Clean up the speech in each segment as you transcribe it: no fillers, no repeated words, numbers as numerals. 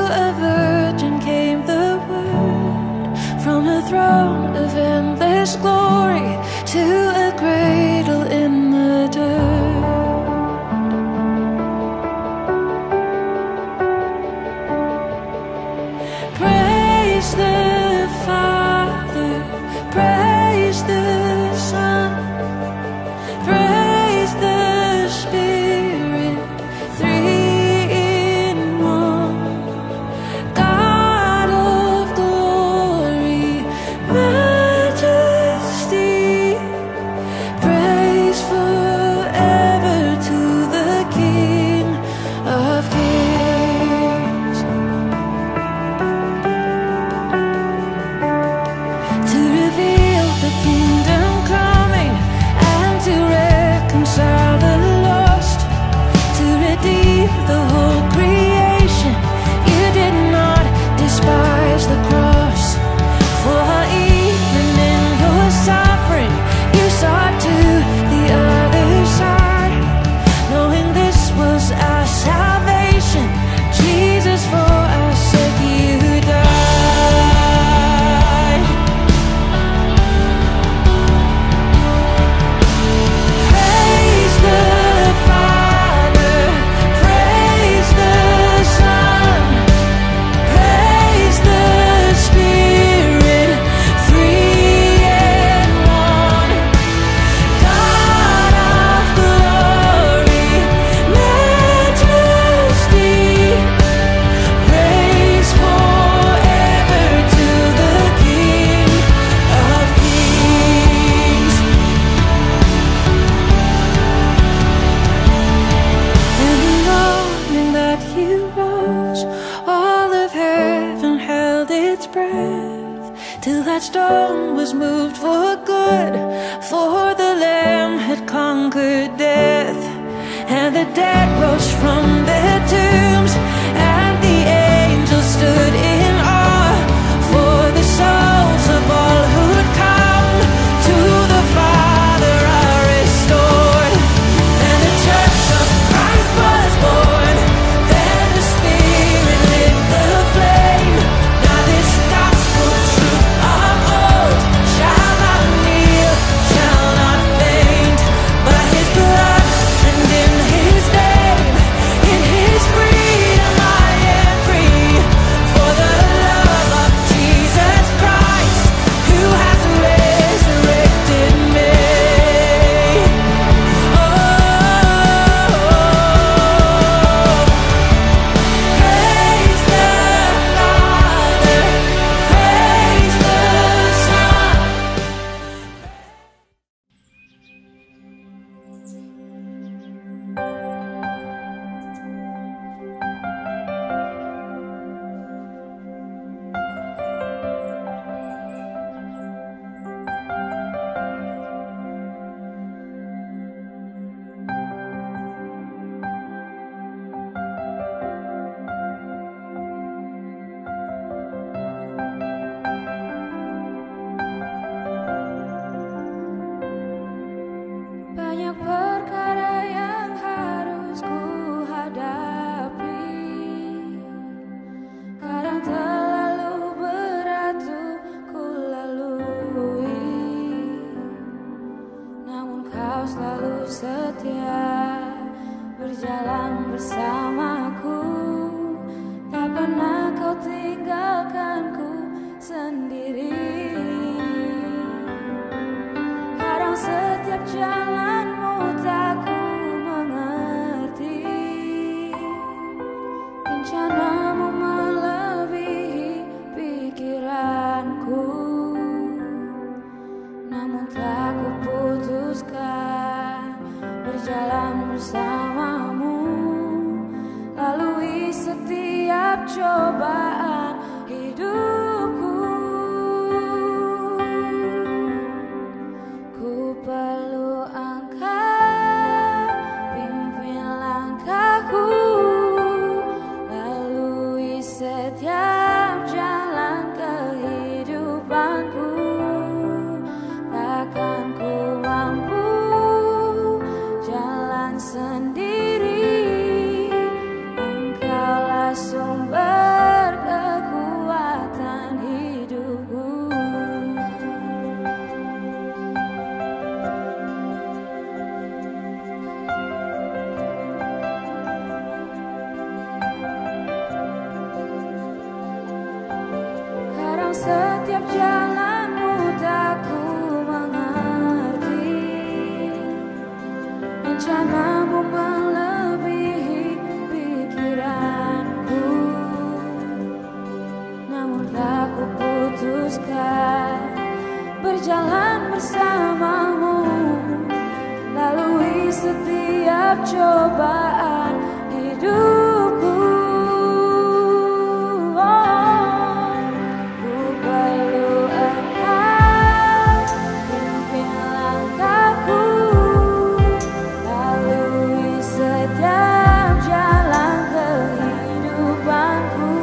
a virgin came the word, from a throne of endless glory to a cradle in the dirt. Praise the Father, praise the Son, praise the Spirit, three in one. God of glory, majesty, praise forever to the King of Kings. To reveal the kingdom coming and to reconcile the lost, to redeem the whole creation. You did not despise the cross, for even in your suffering you saw to the other side, knowing this was our salvation. Jesus, for our sake you died. Praise the Father, praise the Son, praise the Spirit, three in one. God of glory, majesty, praise forever to the King of Kings. In the morning that you rose, all of heaven held its breath, till that stone was moved for good, for the Lamb had conquered death. And the dead rose from their tombs, and the angels stood in awe, for the souls of all who'd come to the Father are restored. And the church of Christ was born, then the Spirit lit the flame. Now this gospel truth of old shall not kneel, shall not faint. By His blood and in His name, in His freedom setiap jalanmu tak ku mengerti. Rencanamu melebihi pikiranku, namun tak ku putuskan berjalan bersamamu, lalui setiap cobaan hidupku. Ku perlu engkau, pimpin langkahku, lalui setiap jalan kehidupanku.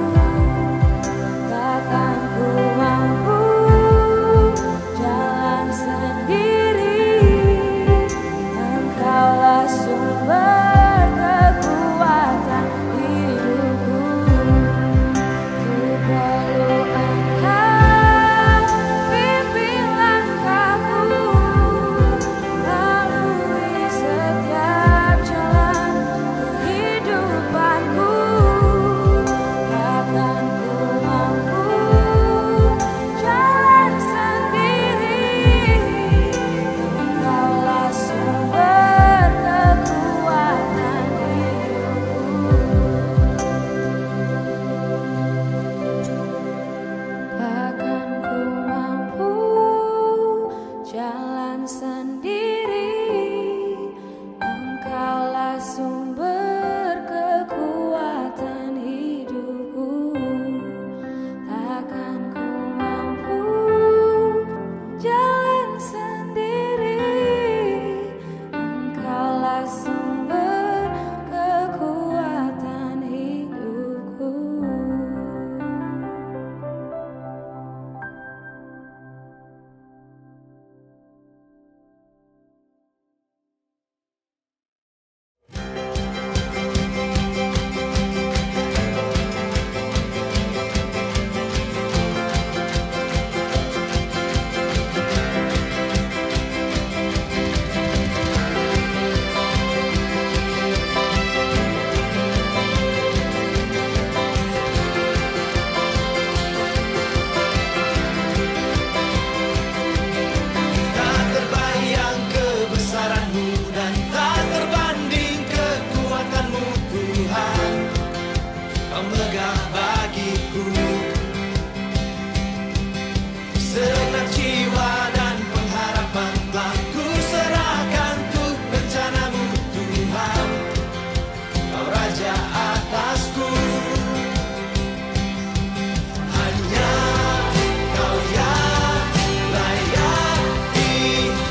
Takkan ku mampu jalan sendiri, engkaulah sumber kekuatan hidupku. Ku perlu engkau, pimpin langkahku, lalui setiap jalan kehidupanku. Takkan ku mampu jalan sendiri, engkaulah sumber kekuatan hidupku. Takkan ku mampu jalan sendiri, engkaulah sumber kekuatan hidupku. Takkan ku mampu jalan sendiri, engkaulah sumber kekuatan hidupku. Tak terbayang kebesaran-Mu dan tak terbanding kekuatan-Mu, Tuhan. Kau megah bagiku segenap jiwa dan pengharapan telah ku serahkan untuk rencana-Mu, Tuhan. Kau Raja atasku, hanya Kau yang layak ditinggikan.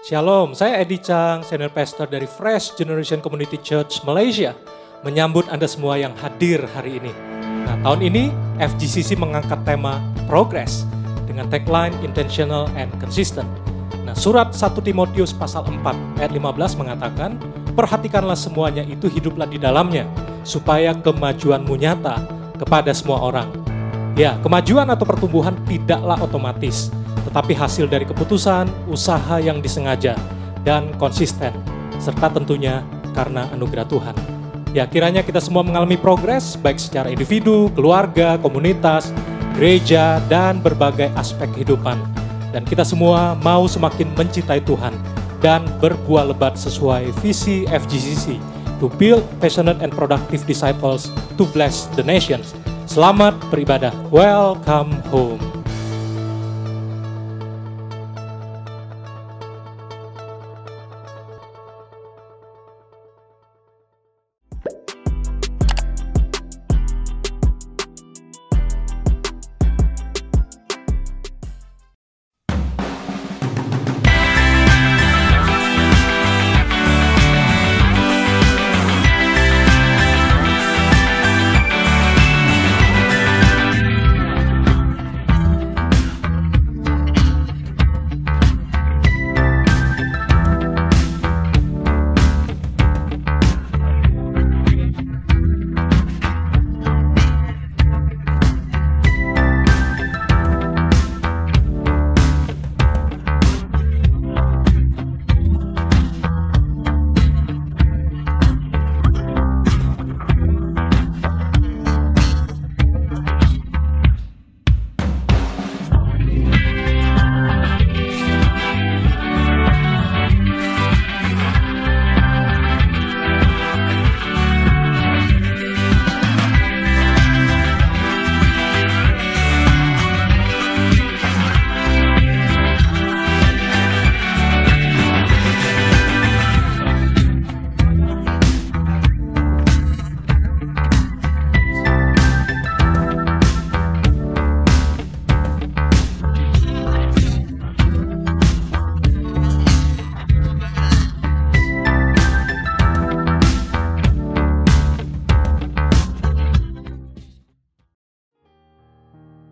Shalom, saya Edi Chang, Senior Pastor dari Fresh Generation Community Church Malaysia. Menyambut Anda semua yang hadir hari ini. Nah, tahun ini FGCC mengangkat tema Progress dengan tagline Intentional and Consistent. Nah, surat 1 Timotius pasal 4 ayat 15 mengatakan, perhatikanlah semuanya itu, hiduplah di dalamnya, supaya kemajuanmu nyata kepada semua orang. Ya, kemajuan atau pertumbuhan tidaklah otomatis, tetapi hasil dari keputusan, usaha yang disengaja, dan konsisten, serta tentunya karena anugerah Tuhan. Ya, kiranya kita semua mengalami progres, baik secara individu, keluarga, komunitas, gereja, dan berbagai aspek kehidupan. Dan kita semua mau semakin mencintai Tuhan, dan berbuah lebat sesuai visi FGCC, to build passionate and productive disciples to bless the nations. Selamat beribadah. Welcome home.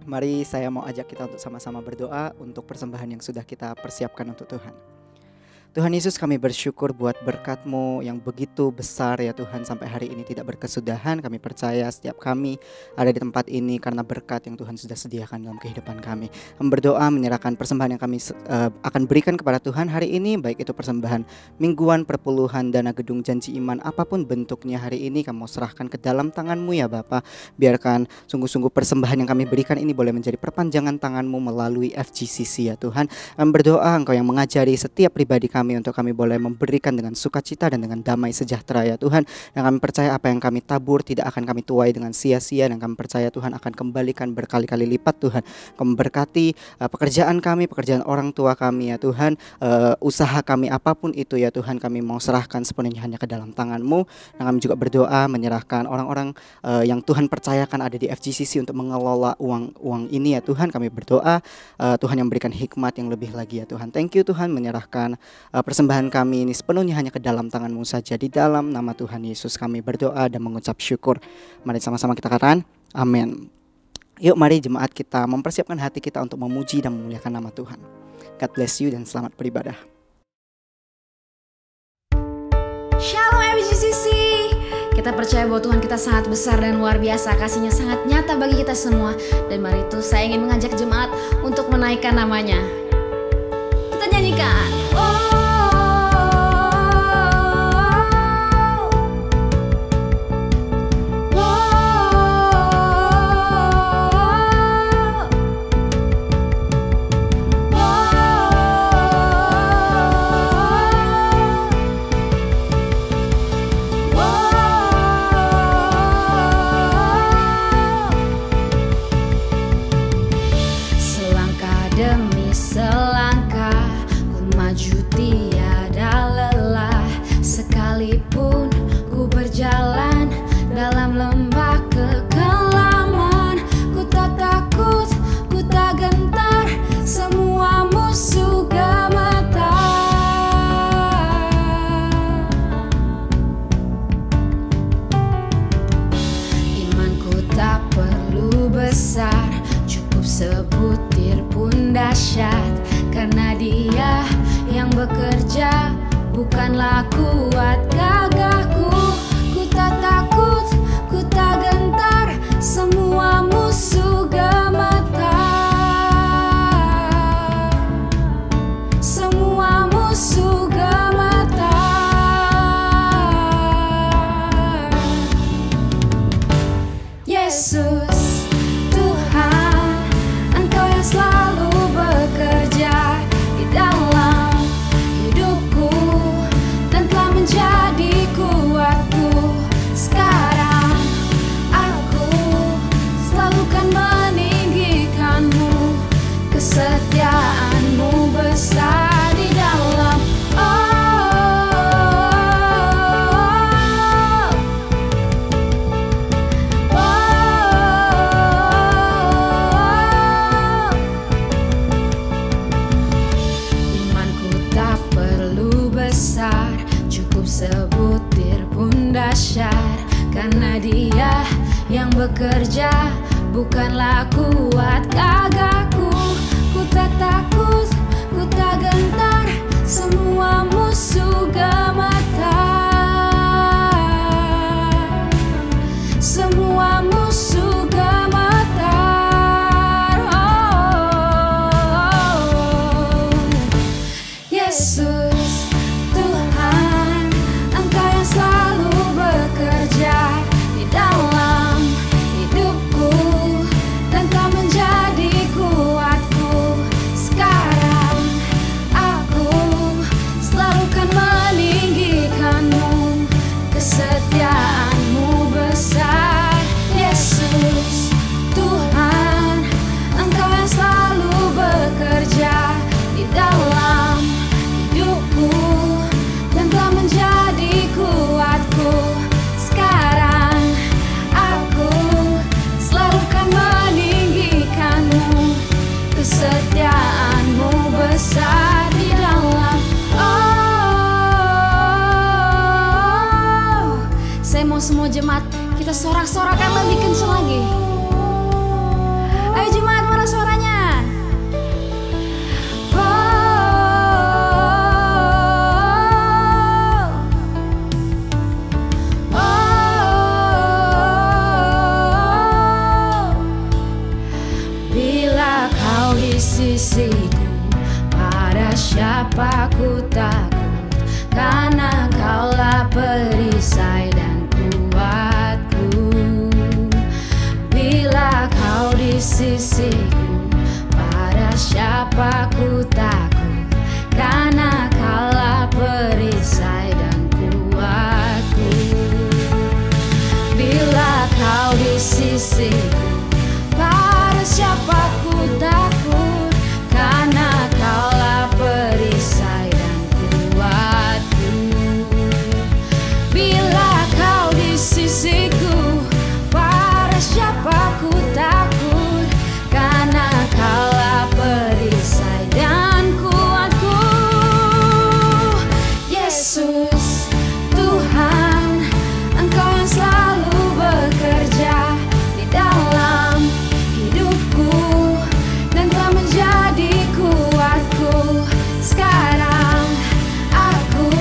Mari saya mau ajak kita untuk sama-sama berdoa untuk persembahan yang sudah kita persiapkan untuk Tuhan. Tuhan Yesus, kami bersyukur buat berkat-Mu yang begitu besar ya Tuhan, sampai hari ini tidak berkesudahan. Kami percaya setiap kami ada di tempat ini karena berkat yang Tuhan sudah sediakan dalam kehidupan kami. Kami berdoa menyerahkan persembahan yang kami akan berikan kepada Tuhan hari ini, baik itu persembahan mingguan, perpuluhan, dana gedung, janji iman, apapun bentuknya hari ini kami serahkan ke dalam tangan-Mu ya Bapa. Biarkan sungguh-sungguh persembahan yang kami berikan ini boleh menjadi perpanjangan tangan-Mu melalui FGCC ya Tuhan. Kami berdoa Engkau yang mengajari setiap pribadi kami untuk kami boleh memberikan dengan sukacita dan dengan damai sejahtera ya Tuhan. Yang kami percaya apa yang kami tabur tidak akan kami tuai dengan sia-sia, dan kami percaya Tuhan akan kembalikan berkali-kali lipat Tuhan. Kami berkati pekerjaan kami, pekerjaan orang tua kami ya Tuhan, usaha kami apapun itu ya Tuhan, kami mau serahkan sepenuhnya hanya ke dalam tangan-Mu. Dan kami juga berdoa menyerahkan orang-orang yang Tuhan percayakan ada di FGCC untuk mengelola uang ini ya Tuhan. Kami berdoa Tuhan yang memberikan hikmat yang lebih lagi ya Tuhan. Thank you Tuhan, menyerahkan persembahan kami ini sepenuhnya hanya ke dalam tangan-Mu saja. Di dalam nama Tuhan Yesus kami berdoa dan mengucap syukur. Mari sama-sama kita katakan amin. Yuk mari jemaat kita mempersiapkan hati kita untuk memuji dan memuliakan nama Tuhan. God bless you dan selamat beribadah. Shalom FGCC. Kita percaya bahwa Tuhan kita sangat besar dan luar biasa, kasih-Nya sangat nyata bagi kita semua. Dan mari itu saya ingin mengajak jemaat untuk menaikkan namanya. Kita nyanyikan. Selangkah demi selangkah ku maju bukanlah kuat gagahku. Ku tak takut, ku tak gentar, semua musuh gemetar. Semua musuh gemetar. Yesus Tuhan, Engkau yang selalu bekerja di dalam hidupku dan telah menjadi kuatku. Sekarang aku selalu kan meninggikanmu, kesetiaanmu besar di dalam imanku tak perlu besar, cukup sebutir pun dahsyat, karena Dia yang bekerja, bukanlah kuat gagahku. Ku tak takut, ku tak gentar, semua musuh gemetar. Semua musuh gemetar. Yesus Tuhan, Engkau yang selalu bekerja di dalam hidupku dan telah menjadi kuatku. Sekarang aku selalu kan meninggikanmu, kesetiaanmu besar. Yesus Tuhan, Engkau yang selalu bekerja di dalam hidupku dan telah menjadi kuatku. Sekarang aku selalu kan meninggikanmu, kesetiaanmu besar di dalam. Saya mau semua jemaat kita sorak-sorakan lebih kencang lagi. Ayo jemaat, mana suaranya? Bila kau di sisiku, pada siapa ku takut, karena Kaulah perisai dan kuatku. Bila kau di sisiku, pada siapa ku takut, karena Kaulah perisai dan kuatku. Bila kau di sisiku, pada siapa ku takut, karena Kaulah perisai dan kuatku. Bila kau di sisiku, pada siapa ku takut, karena Kaulah perisai dan kuatku. Yesus Tuhan, Engkau yang selalu bekerja di dalam hidupku dan telah menjadi kuatku. Sekarang aku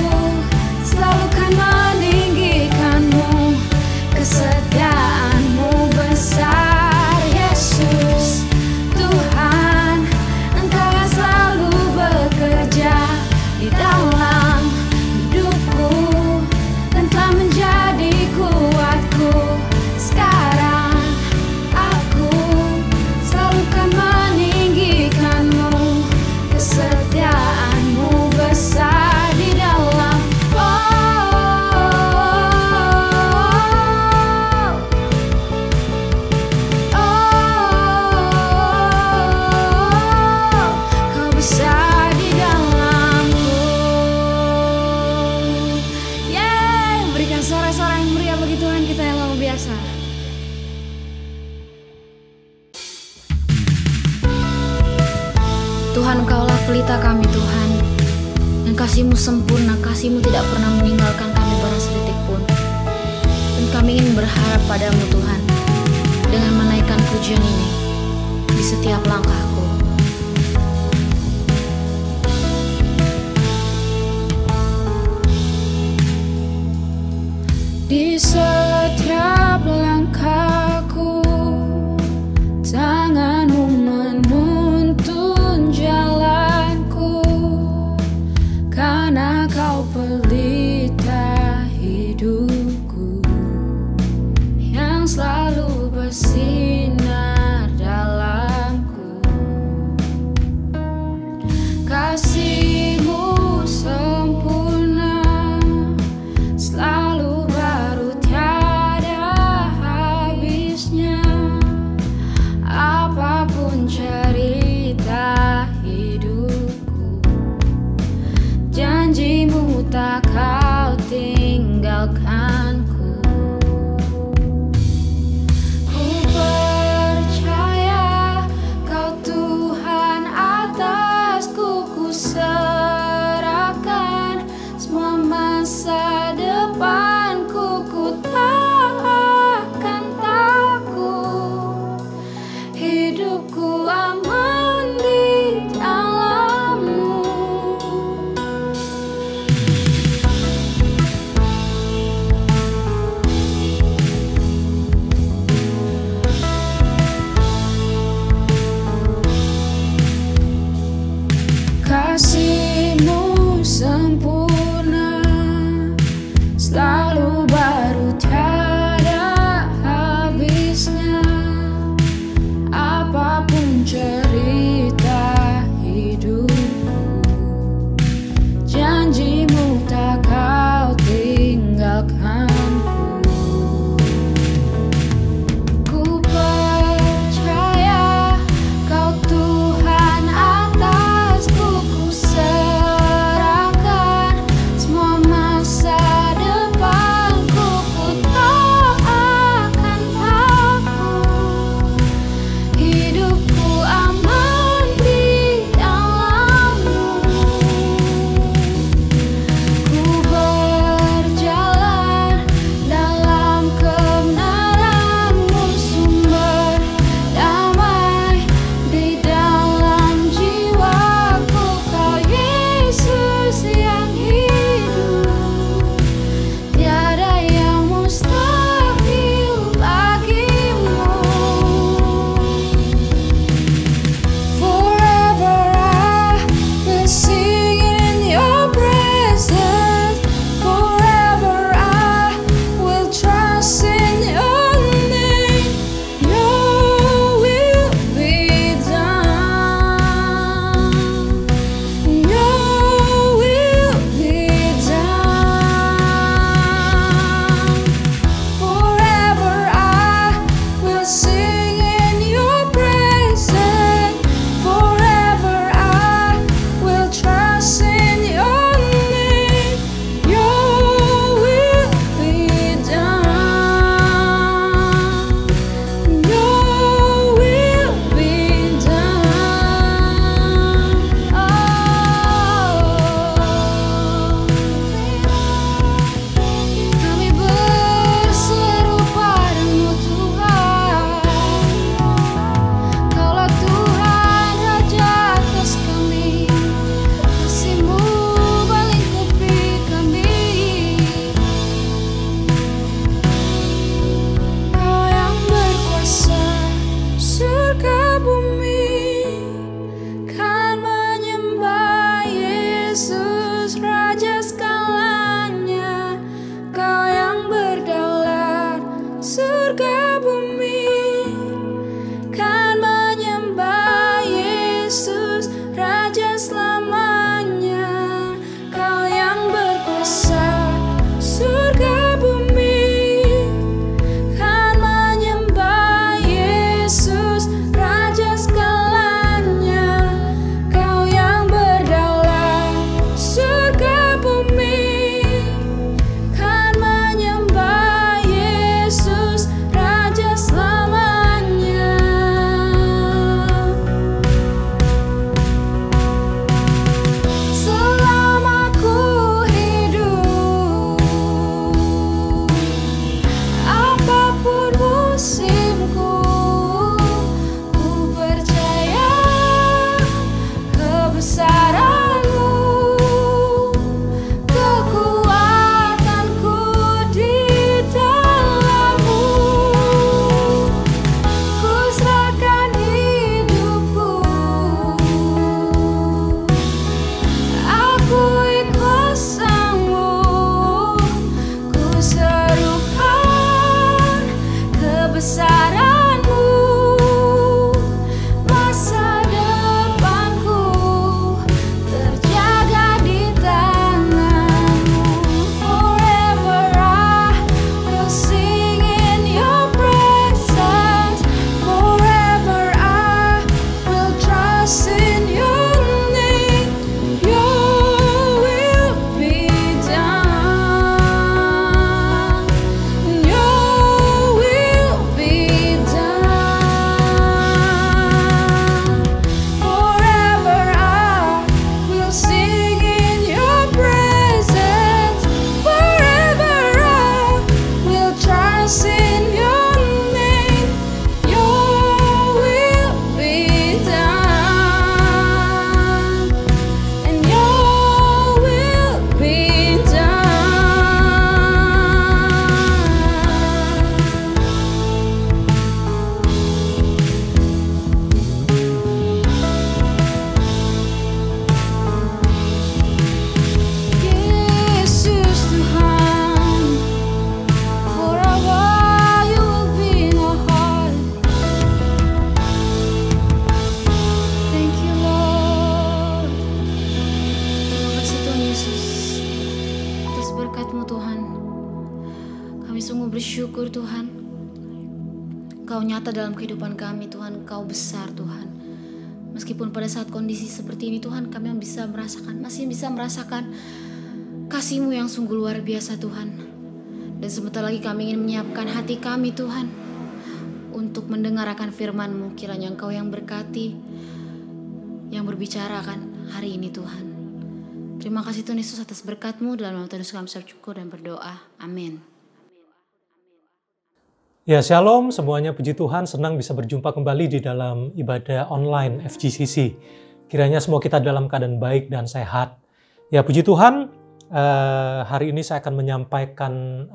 selalu kan meninggikanmu, kesetiaanmu besar. Yesus Tuhan, Engkau yang selalu bekerja di dalam hidupku dan telah menjadi kuatku. Sekarang aku selalu kan meninggikanmu, kesetiaanmu besar di dalam. Kau besar di dalamku. Yeay, berikan sorak-sorak yang meriah bagi Tuhan kita yang luar biasa. Tuhan, Engkaulah pelita kami Tuhan, dan kasih-Mu sempurna, kasih-Mu tidak pernah meninggalkan kami barang sedetik pun. Dan kami ingin berharap padamu Tuhan, dengan menaikkan pujian ini di setiap langkahku. Di setiap langkahku, tanganmu menuntun jalanku, karena kau pelita hidupku yang selalu bersinar dalamku. Kasih-Mu sempurna, selalu baru tiada habisnya. Apapun cerita hidupku, janji-Mu tak kau tinggalkanku. Ku percaya Kau Tuhan atasku, ku serahkan semua masa depanku. Ku tak akan takut, hidupku aman di dalam-Mu. bersyukur Tuhan. Engkau nyata dalam kehidupan kami Tuhan, Engkau besar Tuhan. Meskipun pada saat kondisi seperti ini Tuhan, kami masih bisa merasakan kasih-Mu yang sungguh luar biasa Tuhan. Dan sebentar lagi kami ingin menyiapkan hati kami Tuhan untuk mendengar akan firman-Mu. Kiranya Engkau yang berkati, yang berbicara akan hari ini Tuhan. Terima kasih Tuhan Yesus atas berkat-Mu. Dalam nama Tuhan Yesus kami bersyukur dan berdoa. Amin. Ya, shalom semuanya, puji Tuhan, senang bisa berjumpa kembali di dalam ibadah online FGCC. Kiranya semua kita dalam keadaan baik dan sehat. Ya, puji Tuhan, hari ini saya akan menyampaikan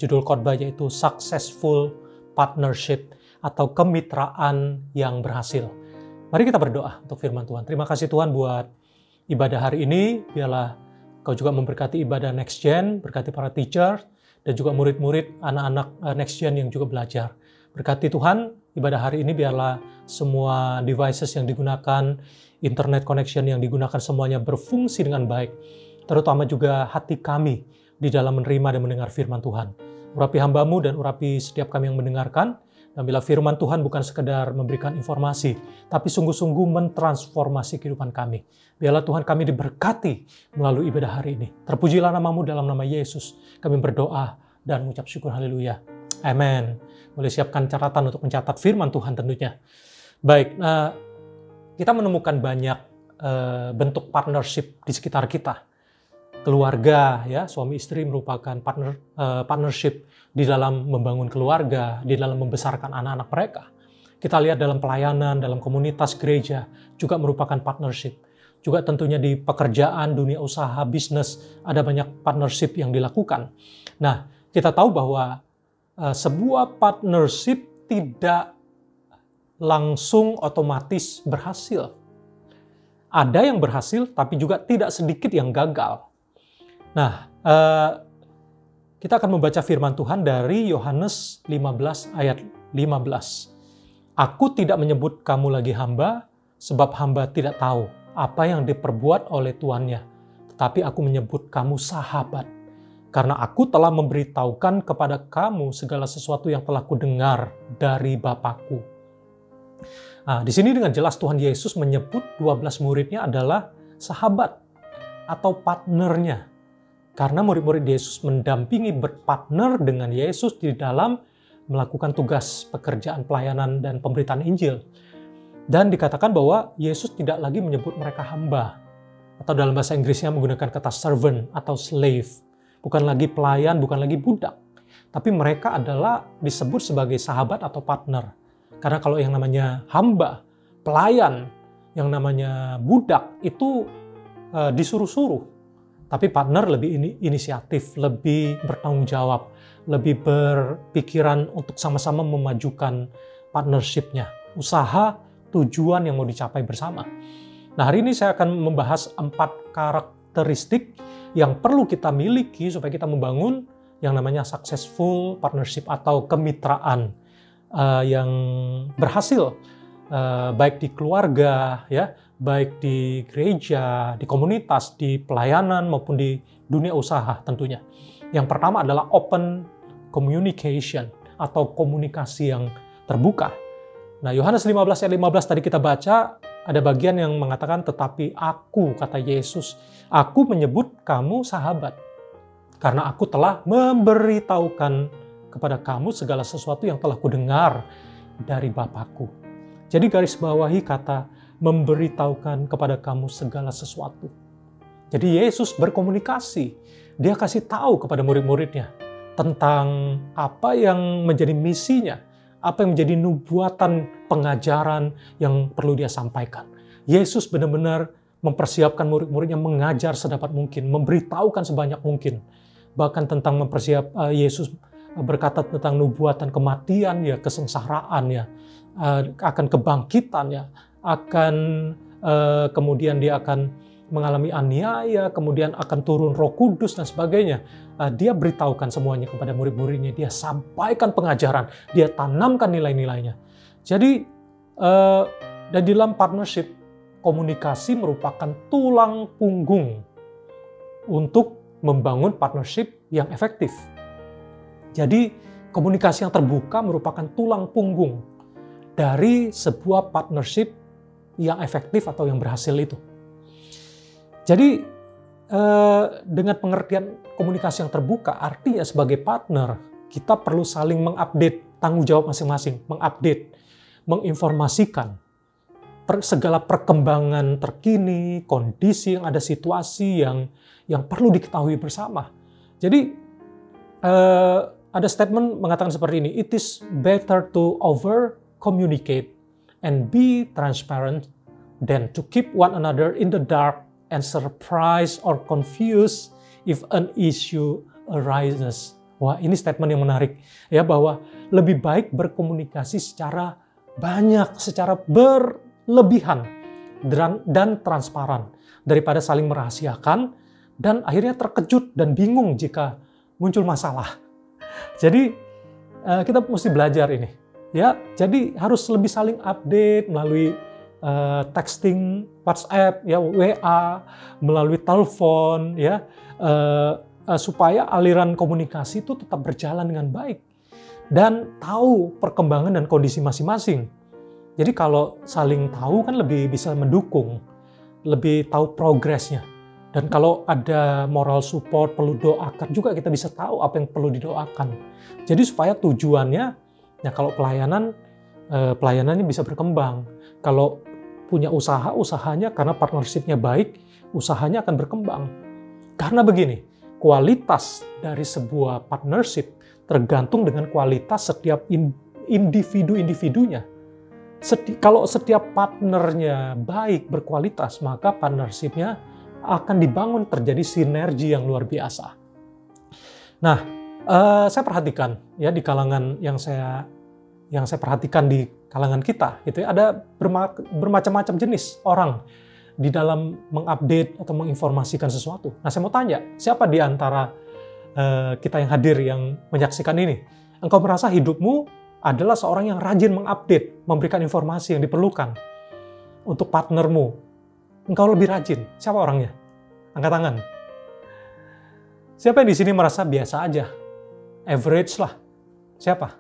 judul khotbah yaitu Successful Partnership atau kemitraan yang berhasil. Mari kita berdoa untuk firman Tuhan. Terima kasih Tuhan buat ibadah hari ini. Biarlah Kau juga memberkati ibadah Next Gen, berkati para teacher, dan juga murid-murid, anak-anak Next Gen yang juga belajar. Berkati Tuhan, ibadah hari ini biarlah semua devices yang digunakan, internet connection yang digunakan semuanya berfungsi dengan baik. Terutama juga hati kami di dalam menerima dan mendengar firman Tuhan. Urapi hamba-Mu dan urapi setiap kami yang mendengarkan. Dan bila firman Tuhan bukan sekedar memberikan informasi, tapi sungguh-sungguh mentransformasi kehidupan kami. Biarlah Tuhan kami diberkati melalui ibadah hari ini. Terpujilah nama-Mu dalam nama Yesus. Kami berdoa dan mengucap syukur, haleluya. Amen. Boleh siapkan catatan untuk mencatat firman Tuhan tentunya. Baik, kita menemukan banyak bentuk partnership di sekitar kita. Keluarga, ya, suami istri merupakan partnership di dalam membangun keluarga, di dalam membesarkan anak-anak mereka. Kita lihat dalam pelayanan, dalam komunitas gereja juga merupakan partnership. Juga tentunya di pekerjaan, dunia usaha, bisnis, ada banyak partnership yang dilakukan. Nah, kita tahu bahwa sebuah partnership tidak langsung otomatis berhasil. Ada yang berhasil, tapi juga tidak sedikit yang gagal. Nah, kita akan membaca firman Tuhan dari Yohanes 15 ayat 15. Aku tidak menyebut kamu lagi hamba, sebab hamba tidak tahu apa yang diperbuat oleh tuannya. Tetapi aku menyebut kamu sahabat, karena aku telah memberitahukan kepada kamu segala sesuatu yang telah kudengar dari Bapakku. Nah, di sini dengan jelas Tuhan Yesus menyebut 12 muridnya adalah sahabat atau partnernya. Karena murid-murid Yesus mendampingi, berpartner dengan Yesus di dalam melakukan tugas pekerjaan pelayanan dan pemberitaan Injil. Dan dikatakan bahwa Yesus tidak lagi menyebut mereka hamba. Atau dalam bahasa Inggrisnya menggunakan kata servant atau slave. Bukan lagi pelayan, bukan lagi budak. Tapi mereka adalah disebut sebagai sahabat atau partner. Karena kalau yang namanya hamba, pelayan, yang namanya budak itu disuruh-suruh. Tapi partner lebih inisiatif, lebih bertanggung jawab, lebih berpikiran untuk sama-sama memajukan partnership-nya. Usaha, tujuan yang mau dicapai bersama. Nah, hari ini saya akan membahas 4 karakteristik yang perlu kita miliki supaya kita membangun yang namanya successful partnership atau kemitraan yang berhasil, baik di keluarga, ya, baik di gereja, di komunitas, di pelayanan, maupun di dunia usaha tentunya. Yang pertama adalah open communication atau komunikasi yang terbuka. Nah, Yohanes 15 ayat 15 tadi kita baca, ada bagian yang mengatakan, tetapi aku, kata Yesus, aku menyebut kamu sahabat, karena aku telah memberitahukan kepada kamu segala sesuatu yang telah kudengar dari Bapakku. Jadi garis bawahi kata memberitahukan kepada kamu segala sesuatu. Jadi Yesus berkomunikasi. Dia kasih tahu kepada murid-muridnya tentang apa yang menjadi misinya, apa yang menjadi nubuatan pengajaran yang perlu dia sampaikan. Yesus benar-benar mempersiapkan murid-muridnya mengajar sedapat mungkin, memberitahukan sebanyak mungkin. Bahkan tentang Yesus berkata tentang nubuatan kematian, ya, kesengsaraan, ya, akan kebangkitan, ya, akan kemudian dia akan mengalami aniaya, kemudian akan turun Roh Kudus dan sebagainya. Dia beritahukan semuanya kepada murid-muridnya, dia sampaikan pengajaran, dia tanamkan nilai-nilainya. Jadi dan di dalam partnership, komunikasi merupakan tulang punggung untuk membangun partnership yang efektif. Jadi komunikasi yang terbuka merupakan tulang punggung dari sebuah partnership yang efektif atau yang berhasil itu. Jadi dengan pengertian komunikasi yang terbuka, artinya sebagai partner kita perlu saling mengupdate tanggung jawab masing-masing, mengupdate, menginformasikan segala perkembangan terkini, kondisi yang ada, situasi yang perlu diketahui bersama. Jadi ada statement mengatakan seperti ini, it is better to over communicate and be transparent than to keep one another in the dark and surprise or confuse if an issue arises. Wah, ini statement yang menarik ya, bahwa lebih baik berkomunikasi secara banyak, secara berlebihan dan transparan daripada saling merahasiakan dan akhirnya terkejut dan bingung jika muncul masalah. Jadi kita mesti belajar ini ya. Jadi harus lebih saling update melalui texting, WhatsApp, ya, WA, melalui telepon ya, supaya aliran komunikasi itu tetap berjalan dengan baik dan tahu perkembangan dan kondisi masing-masing. Jadi kalau saling tahu kan lebih bisa mendukung, lebih tahu progresnya. Dan kalau ada moral support, perlu doakan juga, kita bisa tahu apa yang perlu didoakan. Jadi supaya tujuannya, ya kalau pelayanannya bisa berkembang. Kalau punya usaha, usahanya karena partnershipnya baik, usahanya akan berkembang. Karena begini, kualitas dari sebuah partnership tergantung dengan kualitas setiap individu-individunya. Kalau setiap partnernya baik, berkualitas, maka partnershipnya akan dibangun, terjadi sinergi yang luar biasa. Nah, saya perhatikan ya di kalangan yang saya perhatikan di kalangan kita, gitu ya, ada bermacam-macam jenis orang di dalam mengupdate atau menginformasikan sesuatu. Nah, saya mau tanya, siapa di antara kita yang hadir yang menyaksikan ini? Engkau merasa hidupmu adalah seorang yang rajin mengupdate, memberikan informasi yang diperlukan untuk partnermu. Engkau lebih rajin. Siapa orangnya? Angkat tangan. Siapa yang di sini merasa biasa aja? Average lah. Siapa?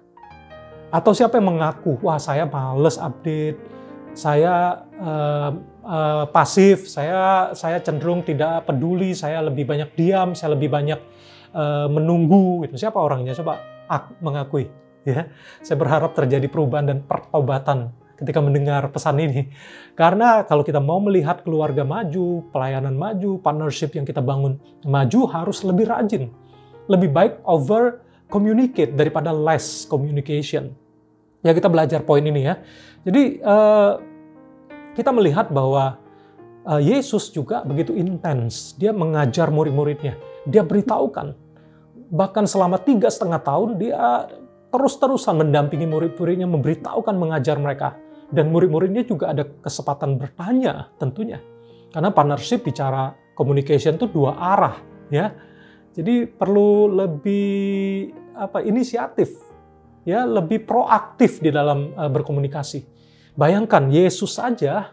Atau siapa yang mengaku, wah saya males update, saya pasif, saya cenderung tidak peduli, saya lebih banyak diam, saya lebih banyak menunggu. Gitu. Siapa orangnya? Coba mengakui. Ya, saya berharap terjadi perubahan dan pertobatan ketika mendengar pesan ini. Karena kalau kita mau melihat keluarga maju, pelayanan maju, partnership yang kita bangun maju, harus lebih rajin. Lebih baik over communicate daripada less communication. Ya, kita belajar poin ini ya. Jadi kita melihat bahwa Yesus juga begitu intens. Dia mengajar murid-muridnya. Dia beritahukan. Bahkan selama 3,5 tahun dia terus-terusan mendampingi murid-muridnya, memberitahukan, mengajar mereka. Dan murid-muridnya juga ada kesempatan bertanya tentunya. Karena partnership bicara communication itu 2 arah ya. Jadi perlu lebih inisiatif ya, lebih proaktif di dalam berkomunikasi. Bayangkan Yesus saja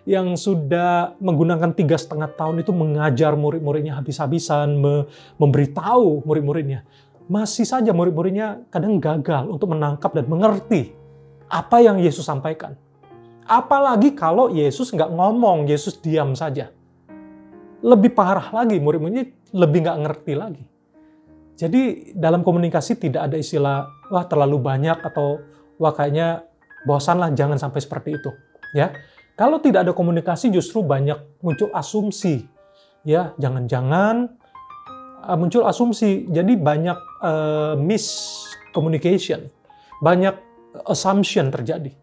yang sudah menggunakan 3,5 tahun itu mengajar murid-muridnya habis-habisan, memberitahu murid-muridnya. Masih saja murid-muridnya kadang gagal untuk menangkap dan mengerti apa yang Yesus sampaikan. Apalagi kalau Yesus nggak ngomong, Yesus diam saja. Lebih parah lagi, murid-muridnya lebih nggak ngerti lagi. Jadi dalam komunikasi tidak ada istilah, wah terlalu banyak atau wah kayaknya bosan lah, jangan sampai seperti itu. Ya, kalau tidak ada komunikasi justru banyak muncul asumsi. Ya, jangan-jangan muncul asumsi, jadi banyak miscommunication, banyak assumption terjadi,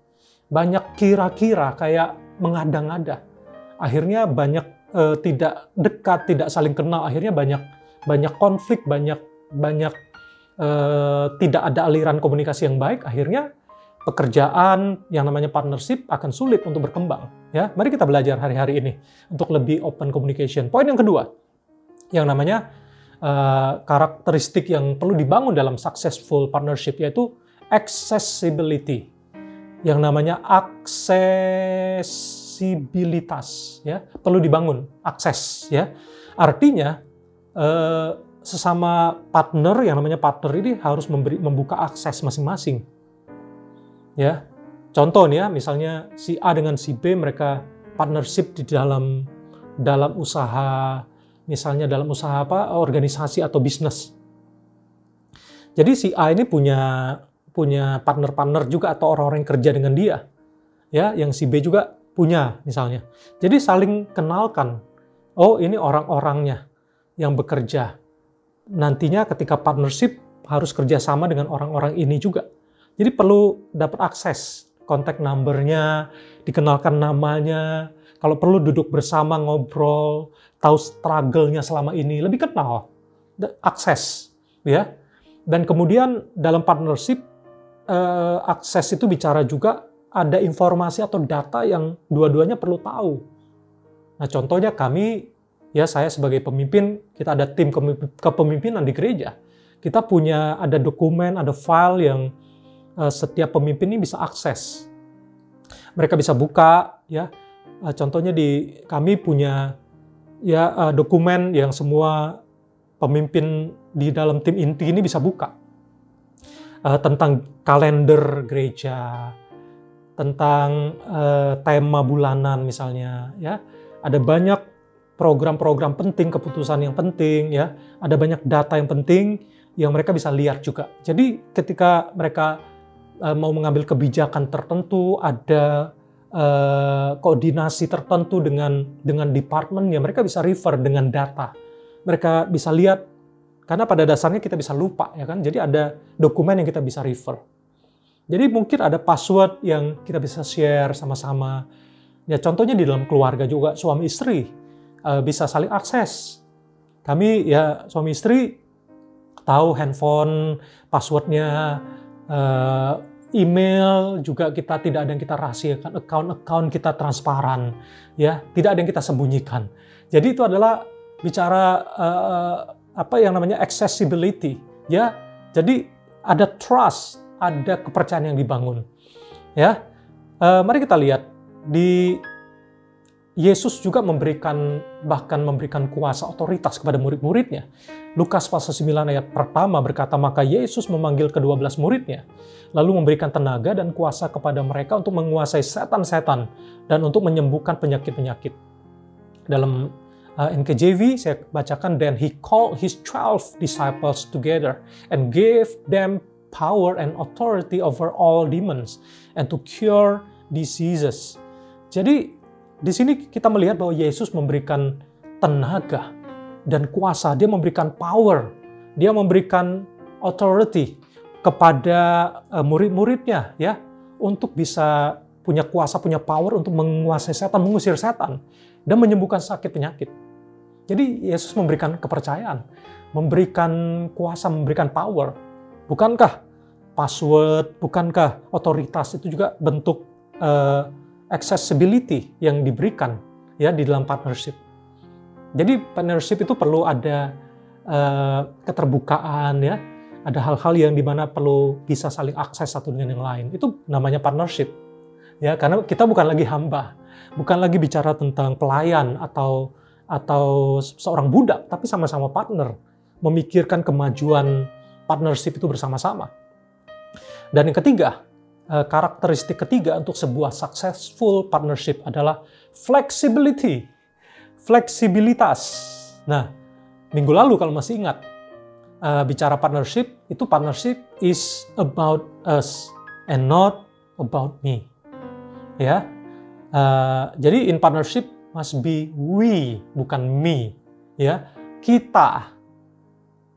banyak kira-kira kayak mengada-ngada. Akhirnya banyak tidak dekat, tidak saling kenal. Akhirnya banyak konflik, banyak tidak ada aliran komunikasi yang baik. Akhirnya pekerjaan yang namanya partnership akan sulit untuk berkembang. Ya, mari kita belajar hari-hari ini untuk lebih open communication. Poin yang kedua, yang namanya karakteristik yang perlu dibangun dalam successful partnership, yaitu accessibility. Yang namanya aksesibilitas, ya, perlu dibangun, akses, ya. Artinya sesama partner, yang namanya partner ini harus membuka akses masing-masing. Ya, contoh nih ya, misalnya si A dengan si B, mereka partnership di dalam usaha, misalnya dalam usaha organisasi atau bisnis. Jadi si A ini punya partner-partner juga atau orang-orang yang kerja dengan dia, ya, yang si B juga punya misalnya. Jadi saling kenalkan. Oh, ini orang-orangnya yang bekerja. Nantinya ketika partnership harus kerjasama dengan orang-orang ini juga. Jadi perlu dapat akses, kontak numbernya, dikenalkan namanya. Kalau perlu duduk bersama ngobrol, tahu struggle-nya selama ini, lebih kenal, akses, ya. Dan kemudian dalam partnership, akses itu bicara juga ada informasi atau data yang dua-duanya perlu tahu. Nah, contohnya kami, ya saya sebagai pemimpin, kita ada tim kepemimpinan di gereja. Kita punya ada dokumen, ada file yang setiap pemimpin ini bisa akses. Mereka bisa buka, ya. Contohnya kami punya ya dokumen yang semua pemimpin di dalam tim inti ini bisa buka. Tentang kalender gereja, tentang tema bulanan misalnya, ya. Ada banyak program-program penting, keputusan yang penting, ya. Ada banyak data yang penting yang mereka bisa lihat juga. Jadi ketika mereka mau mengambil kebijakan tertentu, ada koordinasi tertentu dengan departemen, ya mereka bisa refer dengan data. Mereka bisa lihat, karena pada dasarnya kita bisa lupa, ya kan. Jadi ada dokumen yang kita bisa refer. Jadi mungkin ada password yang kita bisa share sama-sama. Ya contohnya di dalam keluarga juga, suami istri bisa saling akses. Kami ya suami istri tahu handphone, passwordnya, email juga kita tidak ada yang kita rahasiakan, account kita transparan, ya tidak ada yang kita sembunyikan. Jadi itu adalah bicara apa yang namanya accessibility, ya. Jadi ada trust, ada kepercayaan yang dibangun, ya. Mari kita lihat di Yesus juga bahkan memberikan kuasa otoritas kepada murid-muridnya. Lukas pasal 9 ayat pertama berkata, maka Yesus memanggil ke-12 muridnya, lalu memberikan tenaga dan kuasa kepada mereka untuk menguasai setan-setan dan untuk menyembuhkan penyakit-penyakit. Dalam NKJV saya bacakan, then he called his 12 disciples together and gave them power and authority over all demons and to cure diseases. Jadi di sini kita melihat bahwa Yesus memberikan tenaga dan kuasa, dia memberikan power, dia memberikan authority kepada murid-muridnya, ya, untuk bisa punya kuasa, punya power untuk menguasai setan, mengusir setan, dan menyembuhkan sakit penyakit. Jadi Yesus memberikan kepercayaan, memberikan kuasa, memberikan power. Bukankah password, bukankah otoritas itu juga bentuk accessibility yang diberikan, ya, di dalam partnership. Jadi partnership itu perlu ada keterbukaan, ya. Ada hal-hal yang dimana perlu bisa saling akses satu dengan yang lain. Itu namanya partnership, ya. Karena kita bukan lagi hamba, bukan lagi bicara tentang pelayan atau seorang budak, tapi sama-sama partner, memikirkan kemajuan partnership itu bersama-sama. Dan yang ketiga, karakteristik ketiga untuk sebuah successful partnership adalah flexibility, fleksibilitas. Nah, minggu lalu kalau masih ingat, bicara partnership, itu partnership is about us and not about me. Ya, jadi in partnership must be we, bukan me. Ya, kita.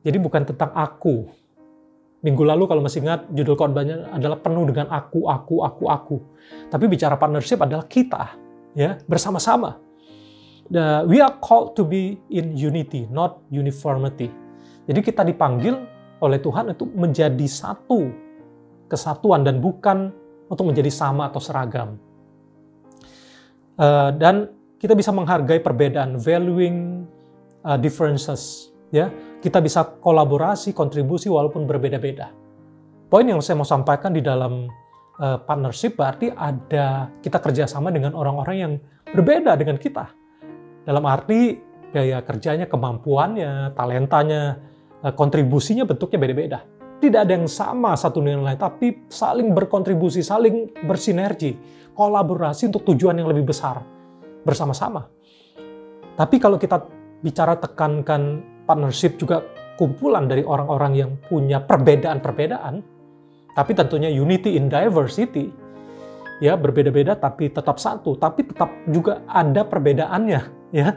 Jadi bukan tentang aku. Minggu lalu kalau masih ingat, judul khotbahnya adalah penuh dengan aku. Tapi bicara partnership adalah kita, ya, bersama-sama. We are called to be in unity, not uniformity. Jadi kita dipanggil oleh Tuhan untuk menjadi satu, kesatuan, dan bukan untuk menjadi sama atau seragam. Dan kita bisa menghargai perbedaan, valuing differences, ya. Kita bisa kolaborasi, kontribusi walaupun berbeda-beda. Poin yang saya mau sampaikan di dalam partnership berarti ada kita kerjasama dengan orang-orang yang berbeda dengan kita. Dalam arti gaya kerjanya, kemampuannya, talentanya, kontribusinya bentuknya beda-beda. Tidak ada yang sama satu dengan lain, tapi saling berkontribusi, saling bersinergi, kolaborasi untuk tujuan yang lebih besar bersama-sama. Tapi kalau kita bicara tekankan partnership juga kumpulan dari orang-orang yang punya perbedaan-perbedaan, tapi tentunya unity in diversity, ya berbeda-beda tapi tetap satu, tapi tetap juga ada perbedaannya, ya.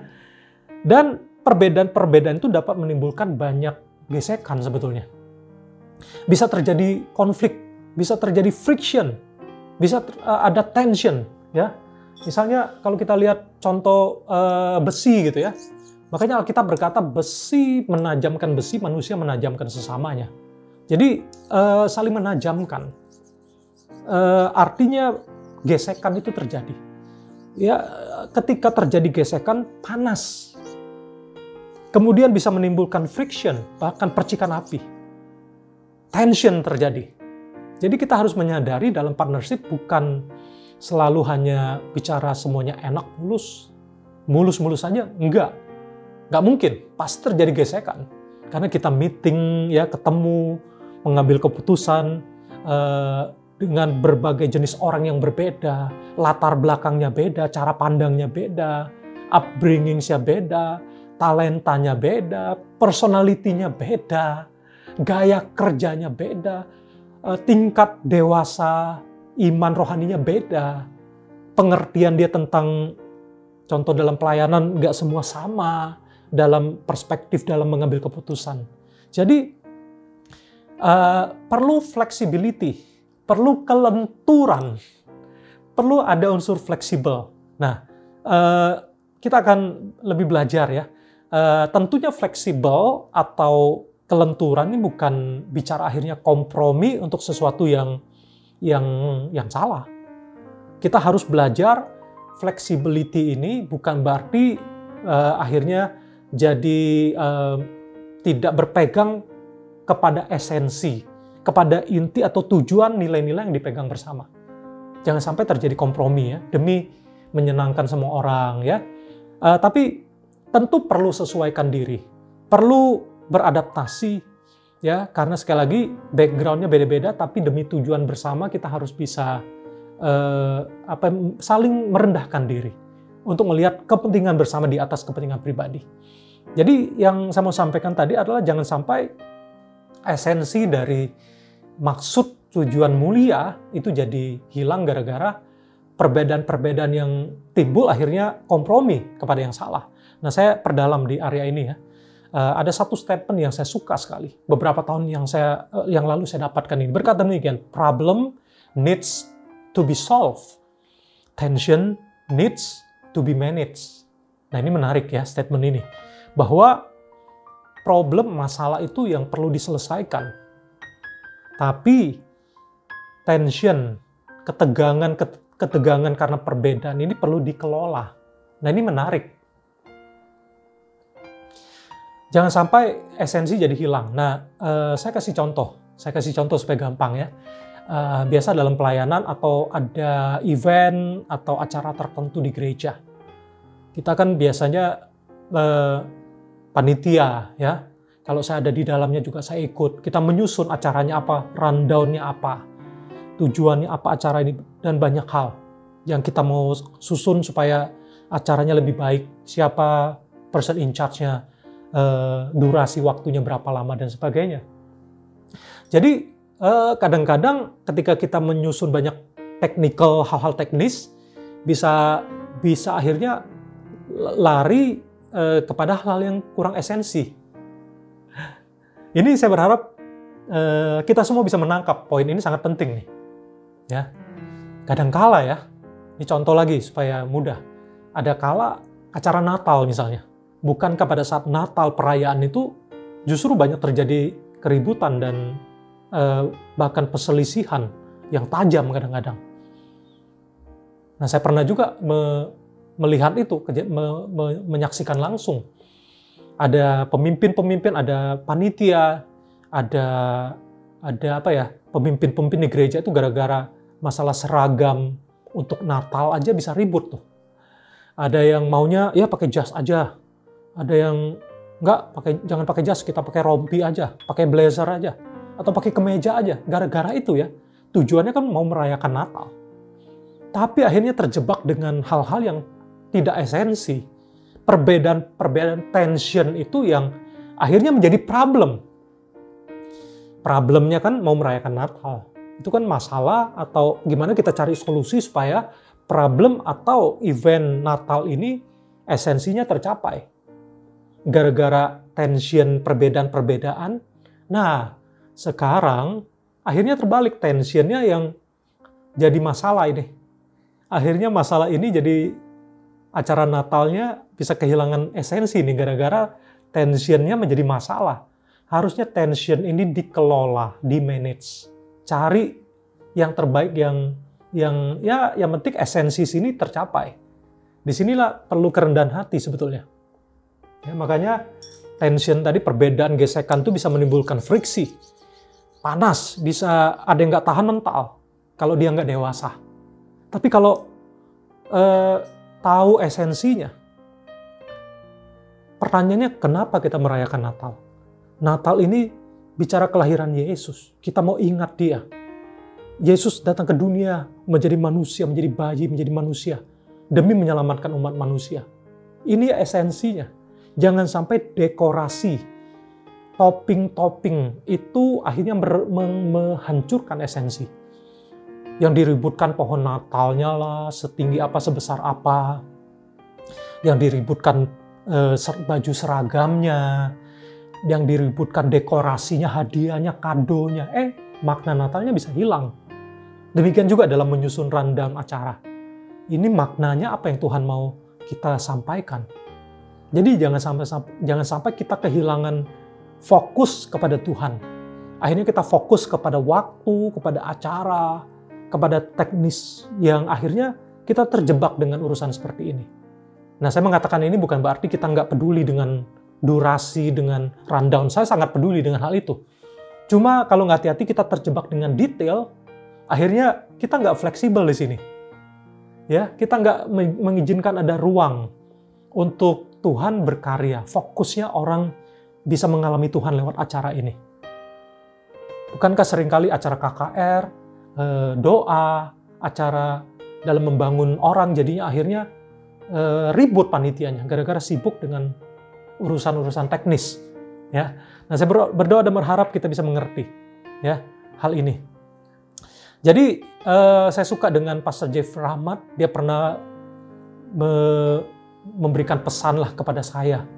Dan perbedaan-perbedaan itu dapat menimbulkan banyak gesekan sebetulnya. Bisa terjadi konflik, bisa terjadi friction, bisa ada tension, ya. Misalnya kalau kita lihat contoh besi gitu ya. Makanya Alkitab berkata besi menajamkan besi, manusia menajamkan sesamanya. Jadi saling menajamkan. Artinya gesekan itu terjadi. Ya, ketika terjadi gesekan panas. Kemudian bisa menimbulkan friction, bahkan percikan api. Tension terjadi. Jadi kita harus menyadari dalam partnership bukan selalu hanya bicara semuanya enak mulus saja, enggak. Nggak mungkin, pasti terjadi gesekan. Karena kita meeting, ya ketemu, mengambil keputusan dengan berbagai jenis orang yang berbeda, latar belakangnya beda, cara pandangnya beda, upbringing-nya beda, talentanya beda, personality-nya beda, gaya kerjanya beda, tingkat dewasa, iman rohaninya beda, pengertian dia tentang, contoh dalam pelayanan nggak semua sama, dalam perspektif dalam mengambil keputusan. Jadi perlu flexibility, perlu kelenturan, perlu ada unsur fleksibel. Nah, kita akan lebih belajar ya. Tentunya fleksibel atau kelenturan ini bukan bicara akhirnya kompromi untuk sesuatu yang salah. Kita harus belajar flexibility ini bukan berarti akhirnya jadi tidak berpegang kepada esensi, kepada inti atau tujuan nilai-nilai yang dipegang bersama. Jangan sampai terjadi kompromi ya, demi menyenangkan semua orang ya. Tapi tentu perlu sesuaikan diri, perlu beradaptasi ya, karena sekali lagi background-nya beda-beda, tapi demi tujuan bersama kita harus bisa saling merendahkan diri untuk melihat kepentingan bersama di atas kepentingan pribadi. Jadi yang saya mau sampaikan tadi adalah jangan sampai esensi dari maksud tujuan mulia itu jadi hilang gara-gara perbedaan-perbedaan yang timbul akhirnya kompromi kepada yang salah. Nah, saya perdalam di area ini ya. Ada satu statement yang saya suka sekali. Beberapa tahun yang lalu saya dapatkan ini. Berkata demikian, problem needs to be solved. Tension needs to be managed. Nah, ini menarik ya statement ini. Bahwa problem, masalah itu yang perlu diselesaikan. Tapi tension, ketegangan karena perbedaan ini perlu dikelola. Nah, ini menarik. Jangan sampai esensi jadi hilang. Nah, saya kasih contoh supaya gampang ya. Biasa dalam pelayanan atau ada event atau acara tertentu di gereja. Kita kan biasanya panitia ya. Kalau saya ada di dalamnya juga saya ikut. Kita menyusun acaranya apa, rundown-nya apa, tujuannya apa acara ini, dan banyak hal yang kita mau susun supaya acaranya lebih baik. Siapa person in charge-nya, durasi waktunya berapa lama dan sebagainya. Jadi kadang-kadang ketika kita menyusun banyak hal-hal teknis bisa akhirnya lari kepada hal yang kurang esensi. Ini saya berharap kita semua bisa menangkap poin ini sangat penting nih. Ya. Kadang-kala ya, ini contoh lagi supaya mudah. Ada kala acara Natal misalnya. Bukankah pada saat Natal perayaan itu justru banyak terjadi keributan dan bahkan perselisihan yang tajam kadang-kadang. Nah, saya pernah juga melihat itu, menyaksikan langsung. Ada pemimpin-pemimpin, ada panitia, ada apa ya, pemimpin-pemimpin di gereja itu gara-gara masalah seragam untuk Natal aja bisa ribut tuh. Ada yang maunya ya pakai jas aja. Ada yang Jangan pakai jas, kita pakai rompi aja, pakai blazer aja, atau pakai kemeja aja. Gara-gara itu ya, tujuannya kan mau merayakan Natal. Tapi akhirnya terjebak dengan hal-hal yang tidak esensi. Perbedaan tension itu yang akhirnya menjadi problem. Problemnya kan mau merayakan Natal. Itu kan masalah atau gimana kita cari solusi supaya problem atau event Natal ini esensinya tercapai. Gara-gara tension perbedaan-perbedaan. Nah, sekarang akhirnya terbalik, tensionnya yang jadi masalah ini. Akhirnya masalah ini jadi acara Natalnya bisa kehilangan esensi nih gara-gara tensionnya menjadi masalah. Harusnya tension ini dikelola, di-manage. Cari yang terbaik yang penting esensi sini tercapai. Disinilah perlu kerendahan hati sebetulnya. Ya, makanya tension tadi, perbedaan, gesekan itu bisa menimbulkan friksi. Panas, bisa ada yang nggak tahan mental kalau dia nggak dewasa. Tapi kalau tahu esensinya, pertanyaannya kenapa kita merayakan Natal? Natal ini bicara kelahiran Yesus. Kita mau ingat dia. Yesus datang ke dunia menjadi manusia, menjadi bayi, menjadi manusia. Demi menyelamatkan umat manusia. Ini esensinya. Jangan sampai dekorasi, topping-topping itu akhirnya menghancurkan esensi. Yang diributkan pohon Natalnya lah, setinggi apa, sebesar apa. Yang diributkan baju seragamnya. Yang diributkan dekorasinya, hadiahnya, kadonya. Makna Natalnya bisa hilang. Demikian juga dalam menyusun rundown acara. Ini maknanya apa yang Tuhan mau kita sampaikan. Jadi jangan sampai kita kehilangan fokus kepada Tuhan. Akhirnya kita fokus kepada waktu, kepada acara, kepada teknis yang akhirnya kita terjebak dengan urusan seperti ini. Nah, saya mengatakan ini bukan berarti kita nggak peduli dengan durasi, dengan rundown. Saya sangat peduli dengan hal itu. Cuma kalau nggak hati-hati kita terjebak dengan detail, akhirnya kita nggak fleksibel di sini. Ya, kita nggak mengizinkan ada ruang untuk Tuhan berkarya. Fokusnya orang bisa mengalami Tuhan lewat acara ini. Bukankah seringkali acara KKR, doa, acara dalam membangun orang jadinya akhirnya ribut panitianya gara-gara sibuk dengan urusan-urusan teknis. Ya, nah saya berdoa dan berharap kita bisa mengerti ya hal ini. Jadi saya suka dengan Pastor Jeff Rahmat, dia pernah memberikan pesan lah kepada saya,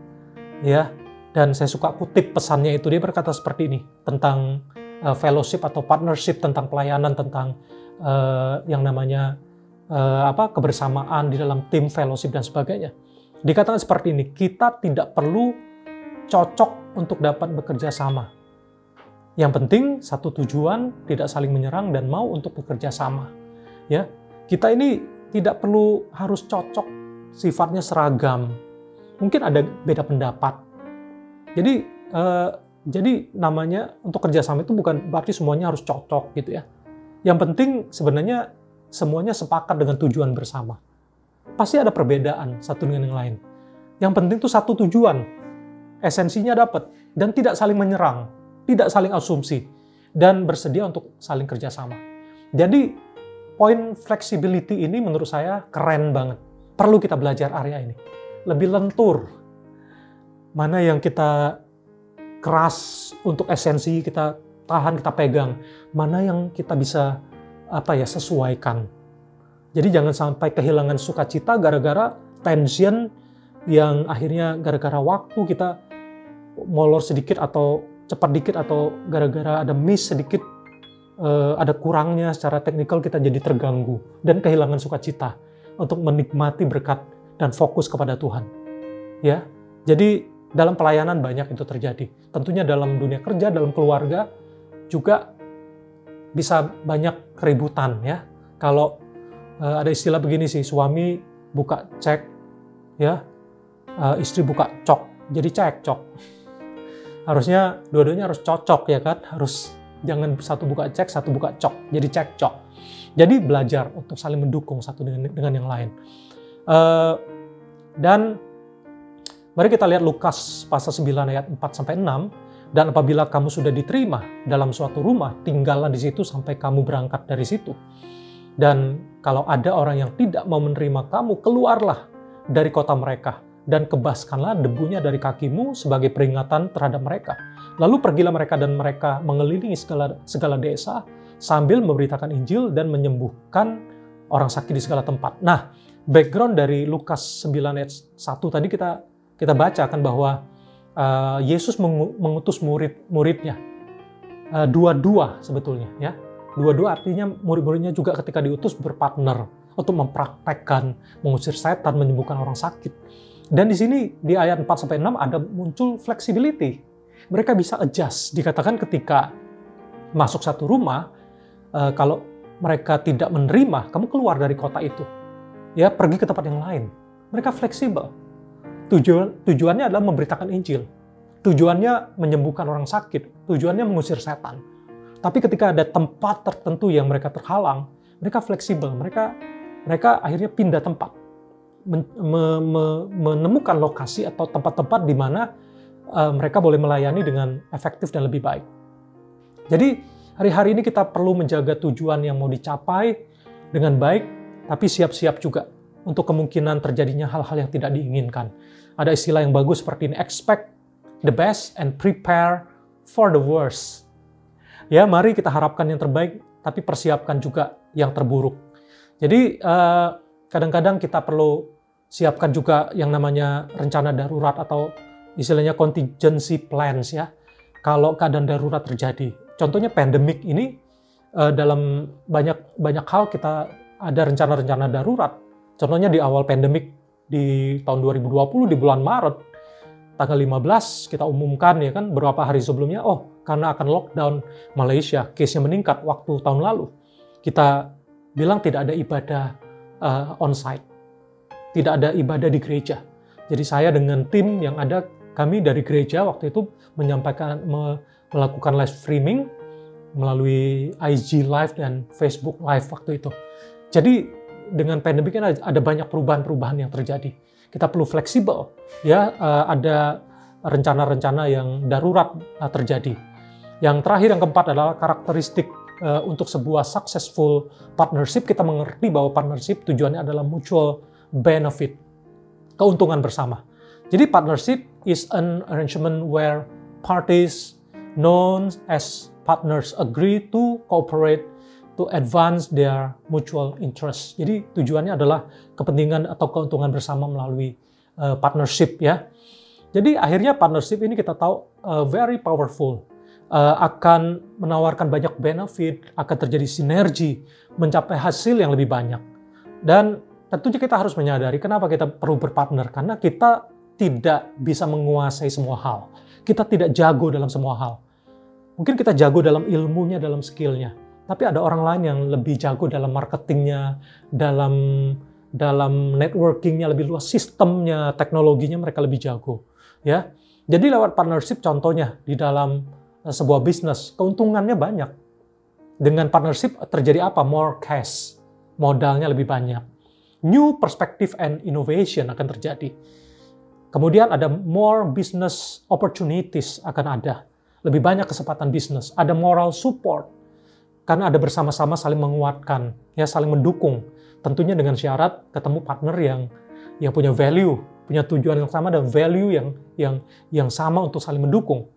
ya. Dan saya suka kutip pesannya itu, dia berkata seperti ini tentang fellowship atau partnership, tentang pelayanan, tentang yang namanya kebersamaan di dalam tim fellowship dan sebagainya. Dikatakan seperti ini, kita tidak perlu cocok untuk dapat bekerja sama. Yang penting satu tujuan, tidak saling menyerang dan mau untuk bekerja sama. Ya, kita ini tidak perlu harus cocok, sifatnya seragam. Mungkin ada beda pendapat. Jadi namanya untuk kerjasama itu bukan berarti semuanya harus cocok gitu ya. Yang penting sebenarnya semuanya sepakat dengan tujuan bersama. Pasti ada perbedaan satu dengan yang lain. Yang penting itu satu tujuan, esensinya dapat dan tidak saling menyerang, tidak saling asumsi dan bersedia untuk saling kerjasama. Jadi poin flexibility ini menurut saya keren banget. Perlu kita belajar area ini. Lebih lentur. Mana yang kita keras untuk esensi, kita tahan, kita pegang. Mana yang kita bisa sesuaikan. Jadi jangan sampai kehilangan sukacita gara-gara tension yang akhirnya gara-gara waktu kita molor sedikit atau cepat dikit atau gara-gara ada miss sedikit, ada kurangnya secara teknikal kita jadi terganggu dan kehilangan sukacita untuk menikmati berkat dan fokus kepada Tuhan. Ya, jadi dalam pelayanan banyak itu terjadi. Tentunya dalam dunia kerja, dalam keluarga juga bisa banyak keributan ya. Kalau ada istilah begini sih, suami buka cek, ya, istri buka cok, jadi cekcok. Harusnya dua-duanya harus cocok ya kan, harus jangan satu buka cek, satu buka cok, jadi cekcok. Jadi belajar untuk saling mendukung satu dengan yang lain. Dan Mari kita lihat Lukas pasal 9 ayat 4-6. Dan apabila kamu sudah diterima dalam suatu rumah, tinggallah di situ sampai kamu berangkat dari situ. Dan kalau ada orang yang tidak mau menerima kamu, keluarlah dari kota mereka dan kebaskanlah debunya dari kakimu sebagai peringatan terhadap mereka. Lalu pergilah mereka dan mereka mengelilingi segala desa sambil memberitakan Injil dan menyembuhkan orang sakit di segala tempat. Nah, background dari Lukas 9 ayat 1 tadi kita bacakan bahwa Yesus mengutus murid-muridnya dua-dua sebetulnya, ya. Dua-dua artinya murid-muridnya juga ketika diutus berpartner untuk mempraktekkan mengusir setan, menyembuhkan orang sakit. Dan di sini di ayat 4-6 ada muncul flexibility. Mereka bisa adjust. Dikatakan ketika masuk satu rumah, kalau mereka tidak menerima, kamu keluar dari kota itu, ya, pergi ke tempat yang lain. Mereka fleksibel. Tujuannya adalah memberitakan Injil. Tujuannya menyembuhkan orang sakit. Tujuannya mengusir setan. Tapi ketika ada tempat tertentu yang mereka terhalang, mereka fleksibel. Mereka akhirnya pindah tempat. Menemukan lokasi atau tempat-tempat di mana mereka boleh melayani dengan efektif dan lebih baik. Jadi hari-hari ini kita perlu menjaga tujuan yang mau dicapai dengan baik, tapi siap-siap juga untuk kemungkinan terjadinya hal-hal yang tidak diinginkan. Ada istilah yang bagus seperti ini, expect the best and prepare for the worst. Ya, mari kita harapkan yang terbaik, tapi persiapkan juga yang terburuk. Jadi, kadang-kadang kita perlu siapkan juga yang namanya rencana darurat atau istilahnya contingency plans, ya. Kalau keadaan darurat terjadi. Contohnya pandemik ini, dalam banyak hal kita ada rencana-rencana darurat. Contohnya di awal pandemik di tahun 2020 di bulan Maret tanggal 15 kita umumkan, ya kan, beberapa hari sebelumnya, karena akan lockdown Malaysia, case-nya meningkat waktu tahun lalu. Kita bilang tidak ada ibadah on-site, tidak ada ibadah di gereja. Jadi saya dengan tim yang ada, kami dari gereja waktu itu melakukan live streaming melalui IG Live dan Facebook Live waktu itu. Jadi dengan pandemi kan ada banyak perubahan-perubahan yang terjadi. Kita perlu fleksibel, ya. Ada rencana-rencana yang darurat terjadi. Yang terakhir, yang keempat adalah karakteristik untuk sebuah successful partnership. Kita mengerti bahwa partnership tujuannya adalah mutual benefit, keuntungan bersama. Jadi partnership is an arrangement where parties known as partners agree to cooperate to advance their mutual interest. Jadi tujuannya adalah kepentingan atau keuntungan bersama melalui partnership, ya. Jadi akhirnya partnership ini kita tahu very powerful, akan menawarkan banyak benefit, akan terjadi sinergi, mencapai hasil yang lebih banyak. Dan tentunya kita harus menyadari kenapa kita perlu berpartner, karena kita tidak bisa menguasai semua hal. Kita tidak jago dalam semua hal. Mungkin kita jago dalam ilmunya, dalam skillnya. Tapi ada orang lain yang lebih jago dalam marketingnya, dalam networkingnya lebih luas, sistemnya, teknologinya mereka lebih jago, ya. Jadi lewat partnership, contohnya di dalam sebuah bisnis, keuntungannya banyak. Dengan partnership terjadi apa? More cash, modalnya lebih banyak. New perspective and innovation akan terjadi. Kemudian ada more business opportunities akan ada. Lebih banyak kesempatan bisnis. Ada moral support. Karena ada bersama-sama saling menguatkan, ya, saling mendukung. Tentunya dengan syarat ketemu partner yang punya value, punya tujuan yang sama dan value yang sama untuk saling mendukung.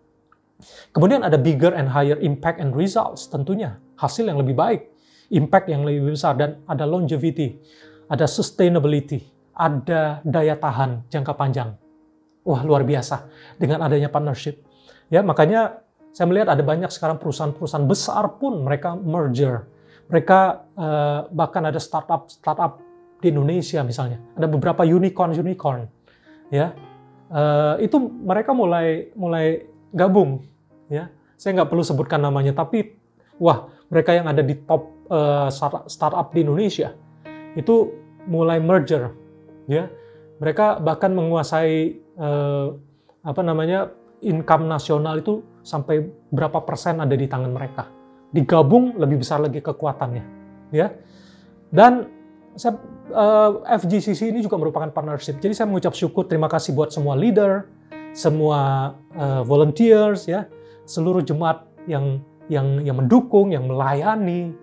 Kemudian ada bigger and higher impact and results, tentunya hasil yang lebih baik, impact yang lebih besar, dan ada longevity, ada sustainability, ada daya tahan jangka panjang. Wah, luar biasa dengan adanya partnership. Ya, makanya saya melihat ada banyak sekarang perusahaan-perusahaan besar pun mereka merger. Mereka bahkan ada startup di Indonesia misalnya. Ada beberapa unicorn, ya. Itu mereka mulai gabung, ya. Saya nggak perlu sebutkan namanya, tapi wah, mereka yang ada di top startup di Indonesia itu mulai merger, ya. Mereka bahkan menguasai income nasional itu sampai berapa persen ada di tangan mereka. Digabung lebih besar lagi kekuatannya, ya. Dan FGCC ini juga merupakan partnership. Jadi saya mengucap syukur, terima kasih buat semua leader, semua volunteers, ya, seluruh jemaat yang mendukung, yang melayani,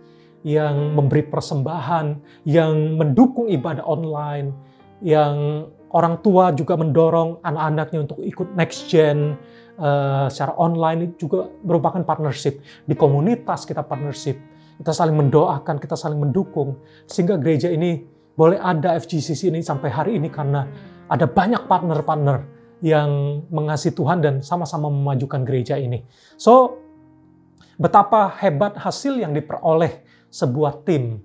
yang memberi persembahan, yang mendukung ibadah online, yang orang tua juga mendorong anak-anaknya untuk ikut next gen secara online. Itu juga merupakan partnership. Di komunitas kita partnership, kita saling mendoakan, kita saling mendukung, sehingga gereja ini boleh ada, FGCC ini sampai hari ini, karena ada banyak partner-partner yang mengasihi Tuhan dan sama-sama memajukan gereja ini. So, betapa hebat hasil yang diperoleh sebuah tim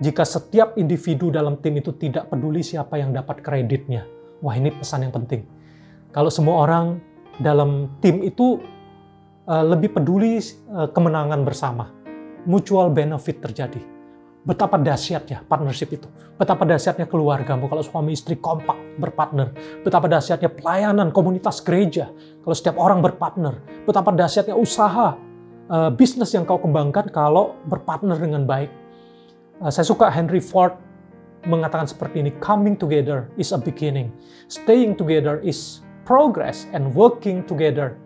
jika setiap individu dalam tim itu tidak peduli siapa yang dapat kreditnya. Wah, ini pesan yang penting. Kalau semua orang dalam tim itu lebih peduli kemenangan bersama, mutual benefit terjadi. Betapa dahsyatnya partnership itu. Betapa dahsyatnya keluargamu kalau suami istri kompak berpartner. Betapa dahsyatnya pelayanan komunitas gereja kalau setiap orang berpartner. Betapa dahsyatnya usaha bisnis yang kau kembangkan kalau berpartner dengan baik. Saya suka Henry Ford mengatakan seperti ini, coming together is a beginning, staying together is progress, and working together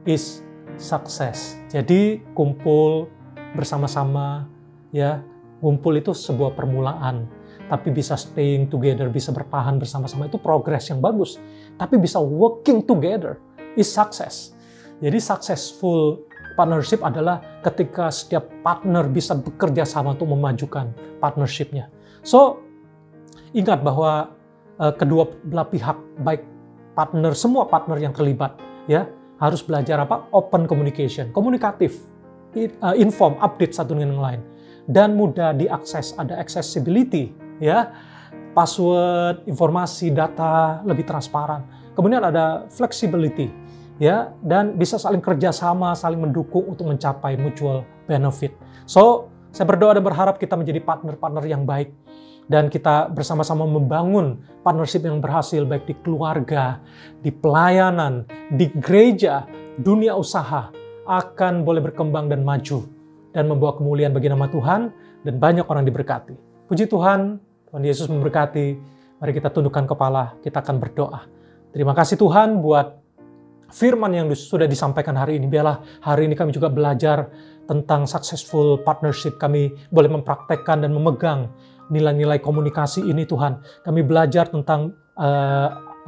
is success. Jadi kumpul bersama-sama, ya, kumpul itu sebuah permulaan, tapi bisa staying together, bisa bertahan bersama-sama, itu progress yang bagus. Tapi bisa working together is success. Jadi successful partnership adalah ketika setiap partner bisa bekerja sama untuk memajukan partnershipnya. So, ingat bahwa kedua belah pihak, baik partner, semua partner yang terlibat, ya, harus belajar apa? Open communication, komunikatif, inform, update satu dengan yang lain, dan mudah diakses, ada accessibility, ya, password, informasi, data lebih transparan. Kemudian ada flexibility, ya, dan bisa saling kerjasama, saling mendukung untuk mencapai mutual benefit. So, saya berdoa dan berharap kita menjadi partner-partner yang baik, dan kita bersama-sama membangun partnership yang berhasil, baik di keluarga, di pelayanan, di gereja, dunia usaha, akan boleh berkembang dan maju, dan membawa kemuliaan bagi nama Tuhan, dan banyak orang diberkati. Puji Tuhan, Tuhan Yesus memberkati. Mari kita tundukkan kepala, kita akan berdoa. Terima kasih Tuhan buat firman yang sudah disampaikan hari ini. Biarlah hari ini kami juga belajar tentang successful partnership. Kami boleh mempraktekkan dan memegang nilai-nilai komunikasi ini Tuhan. Kami belajar tentang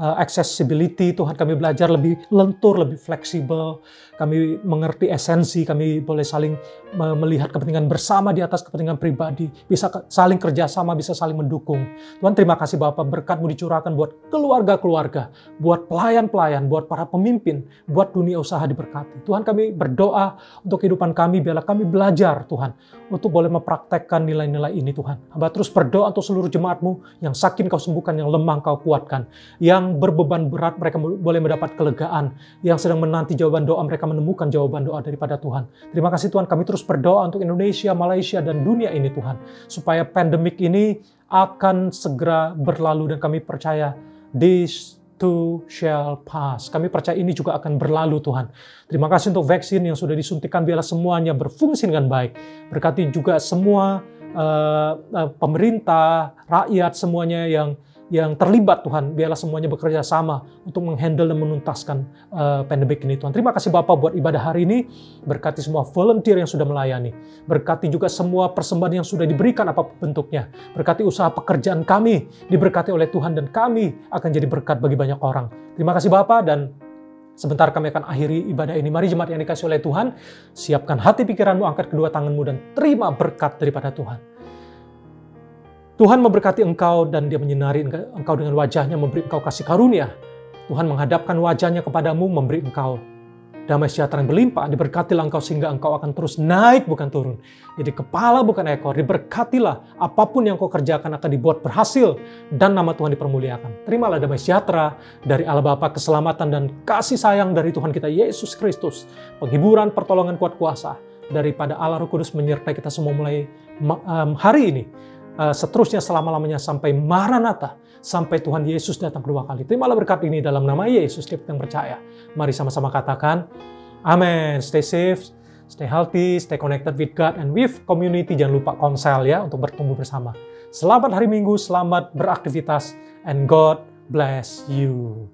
accessibility Tuhan. Kami belajar lebih lentur, lebih fleksibel. Kami mengerti esensi. Kami boleh saling melihat kepentingan bersama di atas kepentingan pribadi. Bisa saling kerjasama, bisa saling mendukung. Tuhan, terima kasih Bapa, berkat-Mu dicurahkan buat keluarga-keluarga, buat pelayan-pelayan, buat para pemimpin, buat dunia usaha diberkati. Tuhan, kami berdoa untuk kehidupan kami, biarlah kami belajar Tuhan, untuk boleh mempraktekkan nilai-nilai ini Tuhan. Hamba terus berdoa untuk seluruh jemaat-Mu, yang sakit Kau sembuhkan, yang lemah Kau kuatkan, yang berbeban berat mereka boleh mendapat kelegaan, yang sedang menanti jawaban doa mereka menemukan jawaban doa daripada Tuhan. Terima kasih Tuhan, kami terus berdoa untuk Indonesia, Malaysia, dan dunia ini Tuhan, supaya pandemik ini akan segera berlalu, dan kami percaya this too shall pass. Kami percaya ini juga akan berlalu Tuhan. Terima kasih untuk vaksin yang sudah disuntikan, biarlah semuanya berfungsi dengan baik. Berkati juga semua pemerintah, rakyat, semuanya yang terlibat Tuhan, biarlah semuanya bekerja sama untuk menghandle dan menuntaskan pandemik ini Tuhan. Terima kasih Bapa buat ibadah hari ini, berkati semua volunteer yang sudah melayani, berkati juga semua persembahan yang sudah diberikan apapun bentuknya, berkati usaha pekerjaan kami, diberkati oleh Tuhan, dan kami akan jadi berkat bagi banyak orang. Terima kasih Bapa, dan sebentar kami akan akhiri ibadah ini. Mari jemaat yang dikasihi oleh Tuhan, siapkan hati pikiranmu, angkat kedua tanganmu, dan terima berkat daripada Tuhan. Tuhan memberkati engkau, dan Dia menyinari engkau dengan wajahnya, memberi engkau kasih karunia. Tuhan menghadapkan wajahnya kepadamu, memberi engkau damai sejahtera yang berlimpah. Diberkatilah engkau sehingga engkau akan terus naik bukan turun. Jadi kepala bukan ekor. Diberkatilah, apapun yang kau kerjakan akan dibuat berhasil, dan nama Tuhan dipermuliakan. Terimalah damai sejahtera dari Allah Bapa, keselamatan dan kasih sayang dari Tuhan kita Yesus Kristus, penghiburan, pertolongan, kuat kuasa daripada Allah Roh Kudus menyertai kita semua mulai hari ini, seterusnya selama-lamanya sampai Maranatha, sampai Tuhan Yesus datang kedua kali. Terimalah berkat ini dalam nama Yesus kita yang percaya. Mari sama-sama katakan amin. Stay safe, stay healthy, stay connected with God and with community. Jangan lupa konsel ya untuk bertumbuh bersama. Selamat hari Minggu, selamat beraktivitas, and God bless you.